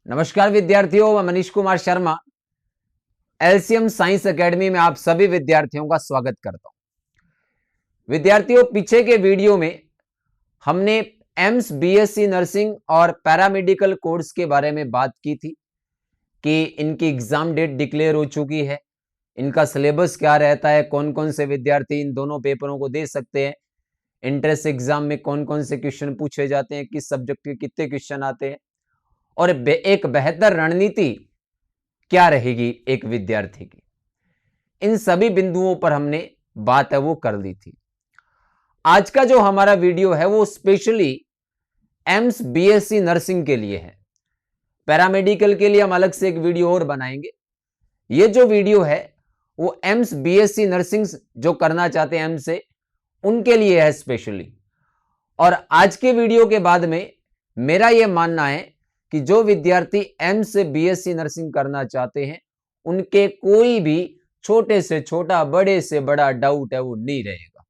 नमस्कार विद्यार्थियों, मैं Manish Kumar Sharma LCM science academy में आप सभी विद्यार्थियों का स्वागत करता हूं। विद्यार्थियों, पीछे के वीडियो में हमने एम्स बीएससी नर्सिंग और पैरामेडिकल कोर्स के बारे में बात की थी कि इनकी एग्जाम डेट डिक्लेयर हो चुकी है, इनका सिलेबस क्या रहता है, कौन कौन से विद्यार्थी इन दोनों पेपरों को दे सकते हैं, एंट्रेंस एग्जाम में कौन कौन से क्वेश्चन पूछे जाते हैं, किस सब्जेक्ट के कितने क्वेश्चन आते हैं और एक बेहतर रणनीति क्या रहेगी एक विद्यार्थी की। इन सभी बिंदुओं पर हमने बात है वो कर ली थी। आज का जो हमारा वीडियो है वो स्पेशली एम्स बीएससी नर्सिंग के लिए है। पैरामेडिकल के लिए हम अलग से एक वीडियो और बनाएंगे। ये जो वीडियो है वो एम्स बीएससी नर्सिंग जो करना चाहते हैं एम्स से, उनके लिए है स्पेशली। और आज के वीडियो के बाद में मेरा यह मानना है कि जो विद्यार्थी एम्स से बीएससी नर्सिंग करना चाहते हैं उनके कोई भी छोटे से छोटा, बड़े से बड़ा डाउट है वो नहीं रहेगा।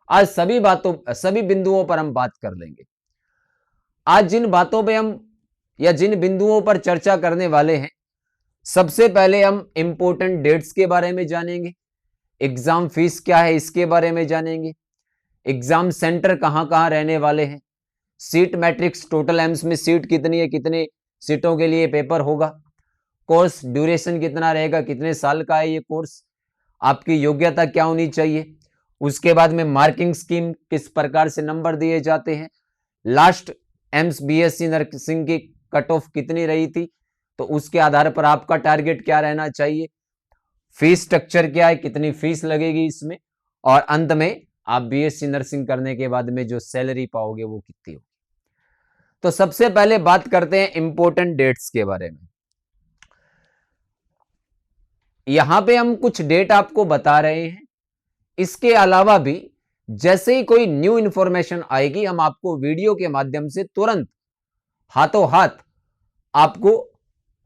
आज सभी बिंदुओं पर हम बात कर लेंगे। आज जिन बातों पे हम या जिन बिंदुओं पर चर्चा करने वाले हैं, सबसे पहले हम इंपॉर्टेंट डेट्स के बारे में जानेंगे, एग्जाम फीस क्या है इसके बारे में जानेंगे, एग्जाम सेंटर कहां कहां रहने वाले हैं, सीट मैट्रिक्स, टोटल एम्स में सीट कितनी है, कितने सीटों के लिए पेपर होगा, कोर्स ड्यूरेशन कितना रहेगा, कितने साल का है ये कोर्स, आपकी योग्यता क्या होनी चाहिए, उसके बाद में मार्किंग स्कीम किस प्रकार से नंबर दिए जाते हैं, लास्ट एम्स बीएससी नर्सिंग की कट ऑफ कितनी रही थी तो उसके आधार पर आपका टारगेट क्या रहना चाहिए, फीस स्ट्रक्चर क्या है, कितनी फीस लगेगी इसमें, और अंत में आप बीएससी नर्सिंग करने के बाद में जो सैलरी पाओगे वो कितनी होगी। तो सबसे पहले बात करते हैं इंपॉर्टेंट डेट्स के बारे में। यहां पे हम कुछ डेट आपको बता रहे हैं, इसके अलावा भी जैसे ही कोई न्यू इंफॉर्मेशन आएगी हम आपको वीडियो के माध्यम से तुरंत हाथों हाथ आपको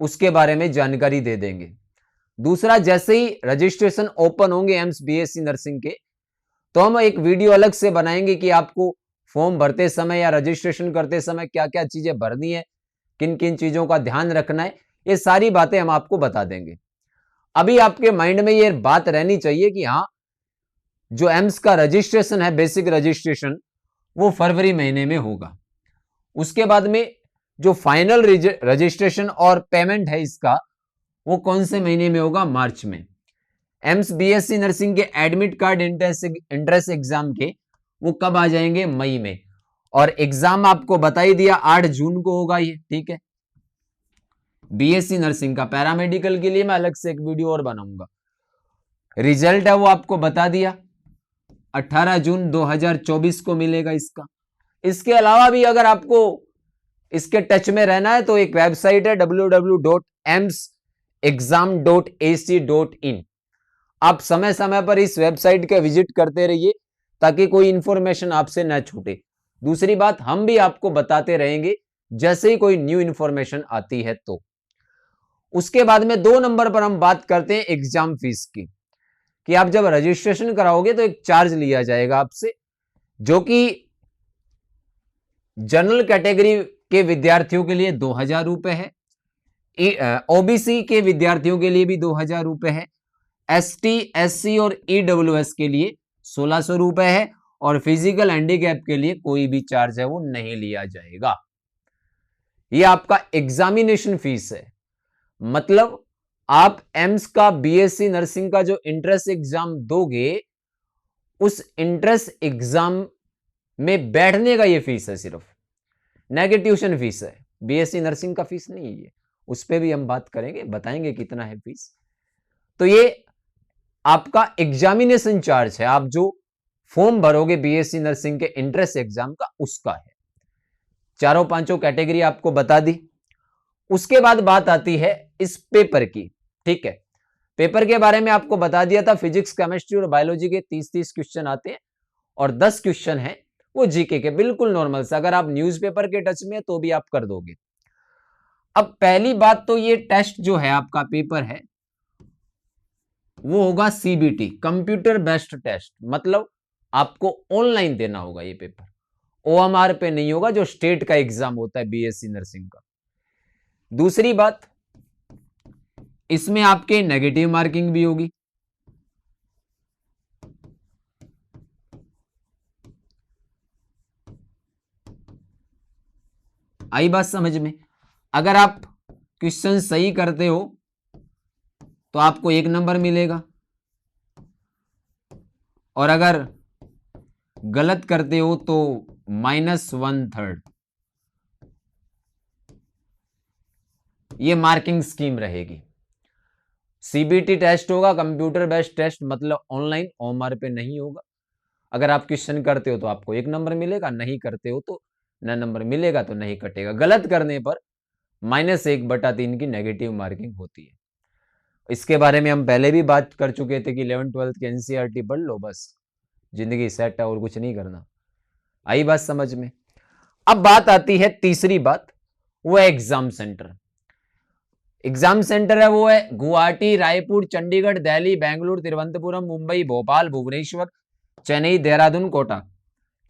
उसके बारे में जानकारी दे देंगे। दूसरा, जैसे ही रजिस्ट्रेशन ओपन होंगे एम्स बीएससी नर्सिंग के, तो हम एक वीडियो अलग से बनाएंगे कि आपको फॉर्म भरते समय या रजिस्ट्रेशन करते समय क्या क्या चीजें भरनी है, किन किन चीजों का ध्यान रखना है, ये सारी बातें हम आपको बता देंगे। अभी आपके माइंड में ये बात रहनी चाहिए कि हाँ, जो एम्स का रजिस्ट्रेशन है, बेसिक रजिस्ट्रेशन, वो फरवरी महीने में होगा। उसके बाद में जो फाइनल रजिस्ट्रेशन और पेमेंट है इसका, वो कौन से महीने में होगा, मार्च में। एम्स बीएससी नर्सिंग के एडमिट कार्ड एंट्रेंस एग्जाम के वो कब आ जाएंगे, मई में। और एग्जाम आपको बता ही दिया 8 जून को होगा ये, ठीक है। बीएससी नर्सिंग का, पैरामेडिकल के लिए मैं अलग से एक वीडियो और बनाऊंगा। रिजल्ट है वो आपको बता दिया 18 जून 2024 को मिलेगा इसका। इसके अलावा भी अगर आपको इसके टच में रहना है तो एक वेबसाइट है www.emsexam.ac.in। आप समय समय पर इस वेबसाइट का विजिट करते रहिए ताकि कोई इंफॉर्मेशन आपसे न छूटे। दूसरी बात, हम भी आपको बताते रहेंगे जैसे ही कोई न्यू इंफॉर्मेशन आती है तो। उसके बाद में 2 नंबर पर हम बात करते हैं एग्जाम फीस की, कि आप जब रजिस्ट्रेशन कराओगे तो एक चार्ज लिया जाएगा आपसे, जो कि जनरल कैटेगरी के विद्यार्थियों के लिए 2000 रुपए है, ओबीसी के विद्यार्थियों के लिए भी 2000 रुपए है, एसटी, एससी और ईडब्ल्यूएस के लिए 1600 रुपए है, और फिजिकल हैंडीकैप के लिए कोई भी चार्ज है वो नहीं लिया जाएगा। ये आपका एग्जामिनेशन फीस है। मतलब आप एम्स का बीएससी नर्सिंग का जो इंट्रेंस एग्जाम दोगे, उस इंट्रेंस एग्जाम में बैठने का ये फीस है, सिर्फ न कि ट्यूशन फीस है। बीएससी नर्सिंग का फीस नहीं है ये, उस पर भी हम बात करेंगे, बताएंगे कितना है फीस। तो ये आपका एग्जामिनेशन चार्ज है, आप जो फॉर्म भरोगे बीएससी नर्सिंग के इंट्रेंस एग्जाम का, उसका है। चारों पांचों कैटेगरी आपको बता दी। उसके बाद बात आती है इस पेपर की, ठीक है। पेपर के बारे में आपको बता दिया था, फिजिक्स, केमिस्ट्री और बायोलॉजी के 30-30 क्वेश्चन आते हैं और 10 क्वेश्चन है वो जीके के, बिल्कुल नॉर्मल से। अगर आप न्यूज़पेपर के टच में तो भी आप कर दोगे। अब पहली बात तो ये टेस्ट जो है आपका पेपर है वो होगा सीबीटी, कंप्यूटर बेस्ड टेस्ट। मतलब आपको ऑनलाइन देना होगा ये पेपर, ओएमआर पे नहीं होगा, जो स्टेट का एग्जाम होता है बीएससी नर्सिंग का। दूसरी बात, इसमें आपके नेगेटिव मार्किंग भी होगी। आई बात समझ में? अगर आप क्वेश्चन सही करते हो तो आपको 1 नंबर मिलेगा, और अगर गलत करते हो तो -1/3। ये मार्किंग स्कीम रहेगी। सीबीटी टेस्ट होगा, कंप्यूटर बेस्ड टेस्ट, मतलब ऑनलाइन, ओएमआर पे नहीं होगा। अगर आप क्वेश्चन करते हो तो आपको 1 नंबर मिलेगा, नहीं करते हो तो न नंबर मिलेगा, तो नहीं कटेगा। गलत करने पर -1/3 की नेगेटिव मार्किंग होती है। इसके बारे में हम पहले भी बात कर चुके थे कि 11th-12th की एनसीईआरटी पढ़ लो, बस जिंदगी सेट है, और कुछ नहीं करना। आई बात समझ में? अब बात आती है तीसरी बात, वो है एग्जाम सेंटर। एग्जाम सेंटर है वो है गुवाहाटी, रायपुर, चंडीगढ़, दिल्ली, बेंगलुरु, तिरुवनंतपुरम, मुंबई, भोपाल, भुवनेश्वर, चेन्नई, देहरादून, कोटा।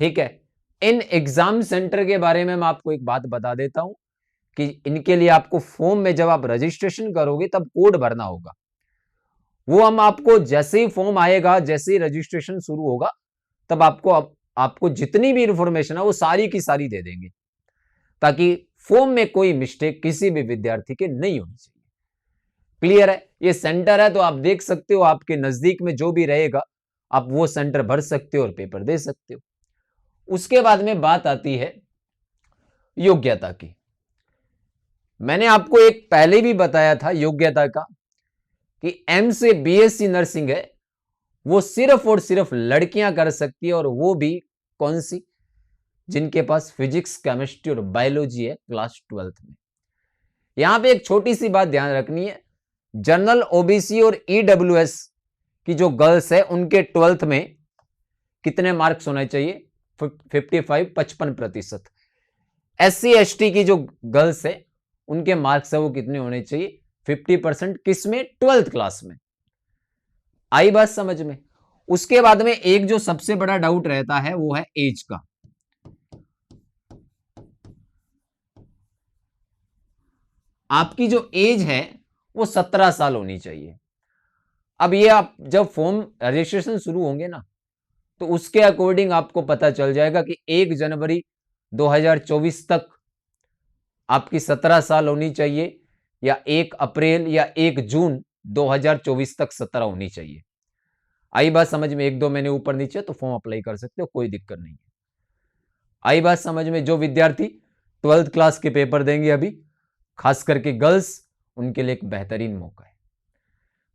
ठीक है, इन एग्जाम सेंटर के बारे में मैं आपको एक बात बता देता हूं कि इनके लिए आपको फॉर्म में जब आप रजिस्ट्रेशन करोगे तब कोड भरना होगा। वो हम आपको जैसे ही फॉर्म आएगा, जैसे ही रजिस्ट्रेशन शुरू होगा, तब आपको जितनी भी इंफॉर्मेशन है वो सारी की सारी दे देंगे, ताकि फॉर्म में कोई मिस्टेक किसी भी विद्यार्थी के नहीं होनी चाहिए। क्लियर है? ये सेंटर है तो आप देख सकते हो, आपके नजदीक में जो भी रहेगा आप वो सेंटर भर सकते हो और पेपर दे सकते हो। उसके बाद में बात आती है योग्यता की। मैंने आपको एक पहले भी बताया था योग्यता का कि एम से बीएससी नर्सिंग है वो सिर्फ और सिर्फ लड़कियां कर सकती है, और वो भी कौन सी? जिनके पास फिजिक्स, केमिस्ट्री और बायोलॉजी है क्लास 12th में। यहां पे एक छोटी सी बात ध्यान रखनी है, जनरल, ओबीसी और ईडब्ल्यूएस की जो गर्ल्स है उनके 12th में कितने मार्क्स होने चाहिए? 55% एससी एसटी की जो गर्ल्स है उनके मार्क्स है वो कितने होने चाहिए? 50%। किस में? 12th क्लास में। आई बात समझ में? उसके बाद में एक जो सबसे बड़ा डाउट रहता है वो है एज का। आपकी जो एज है वो 17 साल होनी चाहिए। अब ये आप जब फॉर्म रजिस्ट्रेशन शुरू होंगे ना, तो उसके अकॉर्डिंग आपको पता चल जाएगा कि 1 जनवरी 2024 तक आपकी 17 साल होनी चाहिए, या 1 अप्रैल या 1 जून 2024 तक 17 होनी चाहिए। आई बात समझ में? 1-2 महीने ऊपर नीचे तो फॉर्म अप्लाई कर सकते हो, कोई दिक्कत नहीं है। आई बात समझ में? जो विद्यार्थी 12th क्लास के पेपर देंगे अभी, खास करके गर्ल्स, उनके लिए एक बेहतरीन मौका है।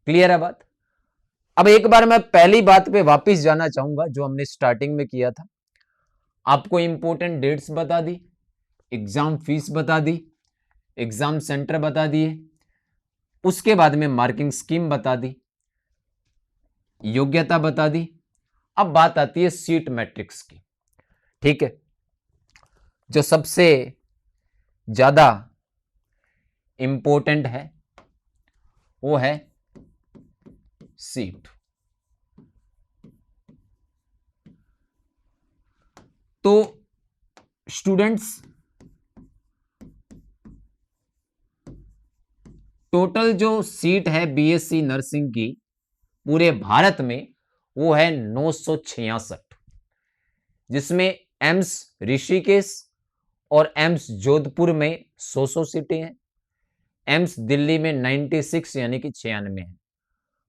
क्लियर है बात? अब एक बार मैं पहली बात पे वापस जाना चाहूंगा जो हमने स्टार्टिंग में किया था। आपको इंपॉर्टेंट डेट्स बता दी, एग्जाम फीस बता दी, एग्जाम सेंटर बता दिए, उसके बाद में मार्किंग स्कीम बता दी, योग्यता बता दी। अब बात आती है सीट मैट्रिक्स की। ठीक है, जो सबसे ज्यादा इंपॉर्टेंट है वो है सीट। तो स्टूडेंट्स, टोटल जो सीट है बीएससी नर्सिंग की पूरे भारत में वो है 966, जिसमें एम्स ऋषिकेश और एम्स जोधपुर में 100 सीटें हैं, एम्स दिल्ली में 96 यानी कि 96 है।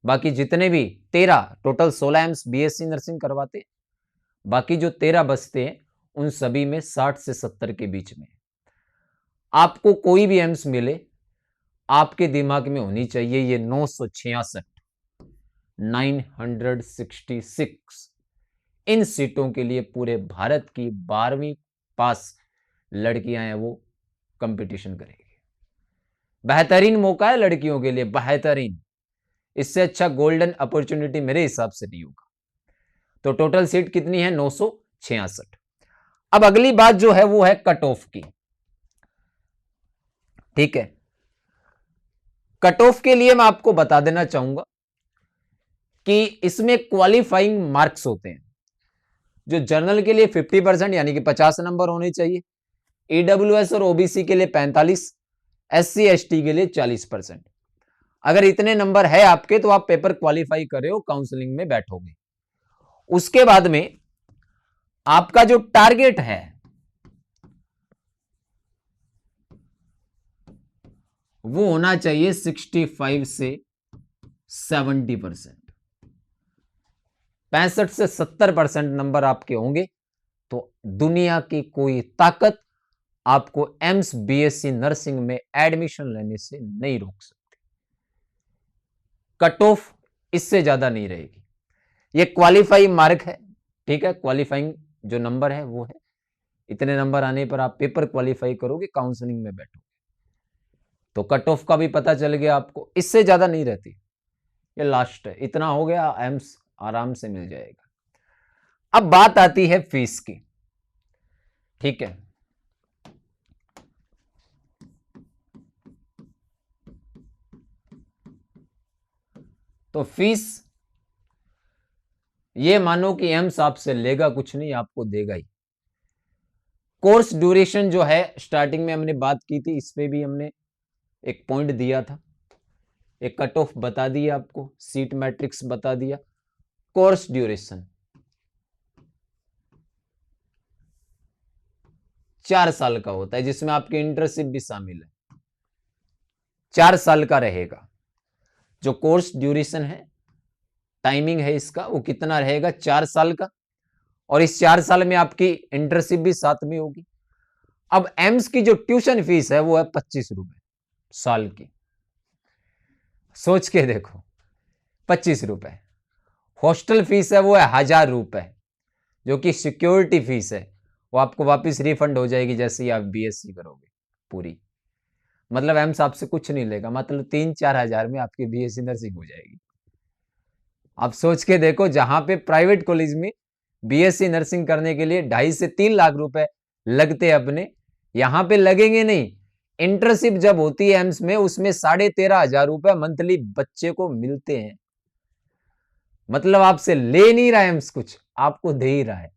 बाकी जितने भी 13, टोटल 16 एम्स बीएससी नर्सिंग करवाते हैं, बाकी जो 13 बचते हैं उन सभी में 60 से 70 के बीच में। आपको कोई भी एम्स मिले, आपके दिमाग में होनी चाहिए ये 966, 966 इन सीटों के लिए पूरे भारत की 12वीं पास लड़कियां हैं वो कंपटीशन करेंगी। बेहतरीन मौका है लड़कियों के लिए, बेहतरीन। इससे अच्छा गोल्डन अपॉर्चुनिटी मेरे हिसाब से नहीं होगा। तो टोटल सीट कितनी है? 966। अब अगली बात जो है वो है कट ऑफ की। ठीक है, कट ऑफ के लिए मैं आपको बता देना चाहूंगा कि इसमें क्वालिफाइंग मार्क्स होते हैं। जो जनरल के लिए 50% यानी कि 50 नंबर होने चाहिए, ईडब्ल्यूएस और ओबीसी के लिए 45, SC ST के लिए 40%। अगर इतने नंबर है आपके तो आप पेपर क्वालिफाई कर रहे हो, काउंसलिंग में बैठोगे। उसके बाद में आपका जो टारगेट है वो होना चाहिए 65 से 70%। 65 से 70% नंबर आपके होंगे तो दुनिया की कोई ताकत आपको एम्स BSc नर्सिंग में एडमिशन लेने से नहीं रोक सकती। कट ऑफ इससे ज्यादा नहीं रहेगी। ये क्वालिफाइंग मार्क है, ठीक है, क्वालिफाइंग जो नंबर है वो है। इतने नंबर आने पर आप पेपर क्वालिफाई करोगे, काउंसलिंग में बैठोगे, तो कट ऑफ का भी पता चल गया आपको, इससे ज्यादा नहीं रहती। ये लास्ट है, इतना हो गया, एम्स आराम से मिल जाएगा। अब बात आती है फीस की, ठीक है। तो फीस ये मानो कि एम्स आपसे लेगा कुछ नहीं, आपको देगा ही। कोर्स ड्यूरेशन जो है, स्टार्टिंग में हमने बात की थी, इस पे भी हमने एक पॉइंट दिया था, एक कट ऑफ बता दिया आपको, सीट मैट्रिक्स बता दिया। कोर्स ड्यूरेशन 4 साल का होता है, जिसमें आपकी इंटर्नशिप भी शामिल है। 4 साल का रहेगा जो कोर्स ड्यूरेशन है, टाइमिंग है इसका, वो कितना रहेगा, 4 साल का। और इस 4 साल में आपकी इंटर्नशिप भी साथ में होगी। अब एम्स की जो ट्यूशन फीस है वो है 25 रुपए साल की। सोच के देखो, 25 रुपए। हॉस्टल फीस है वो है 1000 रुपए, जो कि सिक्योरिटी फीस है, वो आपको वापस रिफंड हो जाएगी जैसे ही आप BSc करोगे पूरी। मतलब एम्स आपसे कुछ नहीं लेगा, मतलब 3-4 हजार में आपकी BSc नर्सिंग हो जाएगी। आप सोच के देखो, जहां पे प्राइवेट कॉलेज में BSc नर्सिंग करने के लिए 2.5 से 3 लाख रुपए लगते अपने, यहां पे लगेंगे नहीं। इंटर्नशिप जब होती है एम्स में, उसमें 13,500 रुपए मंथली बच्चे को मिलते हैं। मतलब आपसे ले नहीं रहा है एम्स कुछ, आपको दे ही रहा है।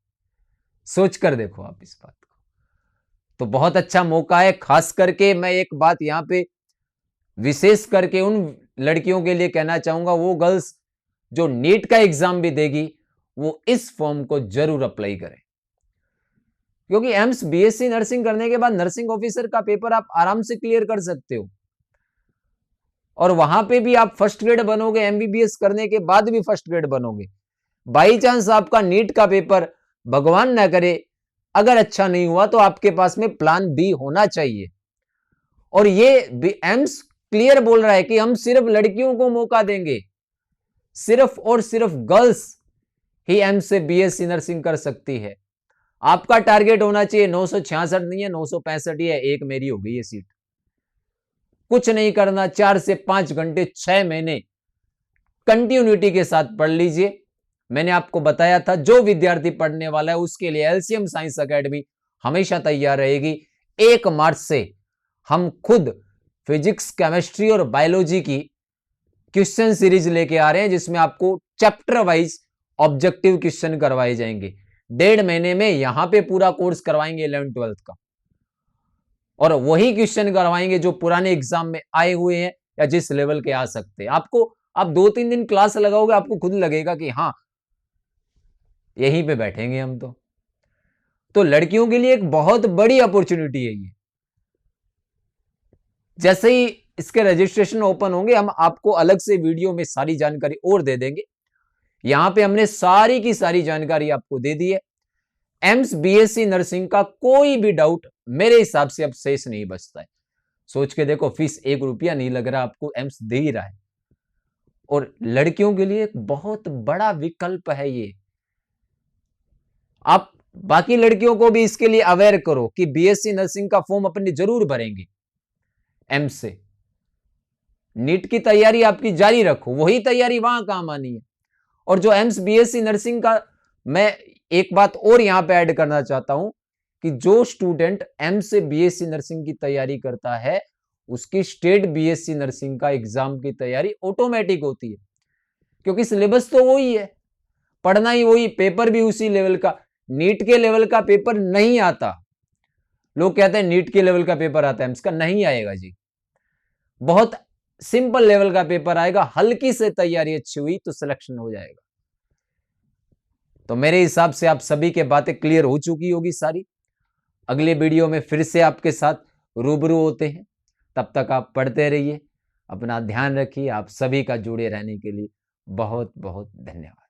सोच कर देखो आप इस बात को, तो बहुत अच्छा मौका है। खास करके मैं एक बात यहां पे विशेष करके उन लड़कियों के लिए कहना चाहूंगा, वो गर्ल्स जो नीट का एग्जाम भी देगी, वो इस फॉर्म को जरूर अप्लाई करें। क्योंकि एम्स BSc नर्सिंग करने के बाद नर्सिंग ऑफिसर का पेपर आप आराम से क्लियर कर सकते हो, और वहां पे भी आप फर्स्ट ग्रेड बनोगे। MBBS करने के बाद भी फर्स्ट ग्रेड बनोगे। बाई चांस आपका नीट का पेपर भगवान ना करे अगर अच्छा नहीं हुआ, तो आपके पास में प्लान B होना चाहिए। और ये एम्स क्लियर बोल रहा है कि हम सिर्फ लड़कियों को मौका देंगे, सिर्फ और सिर्फ गर्ल्स ही एम्स से BSc नर्सिंग कर सकती है। आपका टारगेट होना चाहिए 966 नहीं है, 965 ही है, एक मेरी हो गई है सीट। कुछ नहीं करना, 4 से 5 घंटे 6 महीने कंटिन्यूटी के साथ पढ़ लीजिए। मैंने आपको बताया था, जो विद्यार्थी पढ़ने वाला है उसके लिए LCM साइंस एकेडमी हमेशा तैयार रहेगी। 1 मार्च से हम खुद फिजिक्स, केमिस्ट्री और बायोलॉजी की क्वेश्चन सीरीज लेके आ रहे हैं, जिसमें आपको चैप्टर वाइज ऑब्जेक्टिव क्वेश्चन करवाए जाएंगे। 1.5 महीने में यहां पे पूरा कोर्स करवाएंगे 11th-12th का, और वही क्वेश्चन करवाएंगे जो पुराने एग्जाम में आए हुए हैं या जिस लेवल के आ सकते हैं। आपको आप 2-3 दिन क्लास लगाओगे, आपको खुद लगेगा कि हाँ यहीं पे बैठेंगे हम। तो लड़कियों के लिए एक बहुत बड़ी अपॉर्चुनिटी है ये। जैसे ही इसके रजिस्ट्रेशन ओपन होंगे, हम आपको अलग से वीडियो में सारी जानकारी और दे देंगे। यहां पे हमने सारी की सारी जानकारी आपको दे दी है। एम्स BSc नर्सिंग का कोई भी डाउट मेरे हिसाब से अब शेष नहीं बचता है। सोच के देखो, फीस 1 रुपया नहीं लग रहा, आपको एम्स दे ही रहा है, और लड़कियों के लिए एक बहुत बड़ा विकल्प है ये। आप बाकी लड़कियों को भी इसके लिए अवेयर करो कि BSc नर्सिंग का फॉर्म अपने जरूर भरेंगे एम्स से। नीट की तैयारी आपकी जारी रखो, वही तैयारी वहां काम आनी है। और जो एम्स BSc नर्सिंग का, मैं एक बात और यहां पे ऐड करना चाहता हूं कि जो स्टूडेंट एम्स से BSc नर्सिंग की तैयारी करता है, उसकी स्टेट BSc नर्सिंग का एग्जाम की तैयारी ऑटोमेटिक होती है, क्योंकि सिलेबस तो वही है, पढ़ना ही वही, पेपर भी उसी लेवल का। नीट के लेवल का पेपर नहीं आता। लोग कहते हैं नीट के लेवल का पेपर आता है एम्स का, नहीं आएगा जी। बहुत सिंपल लेवल का पेपर आएगा, हल्की से तैयारी अच्छी हुई तो सिलेक्शन हो जाएगा। तो मेरे हिसाब से आप सभी के बातें क्लियर हो चुकी होगी सारी। अगले वीडियो में फिर से आपके साथ रूबरू होते हैं। तब तक आप पढ़ते रहिए, अपना ध्यान रखिए। आप सभी का जुड़े रहने के लिए बहुत बहुत धन्यवाद।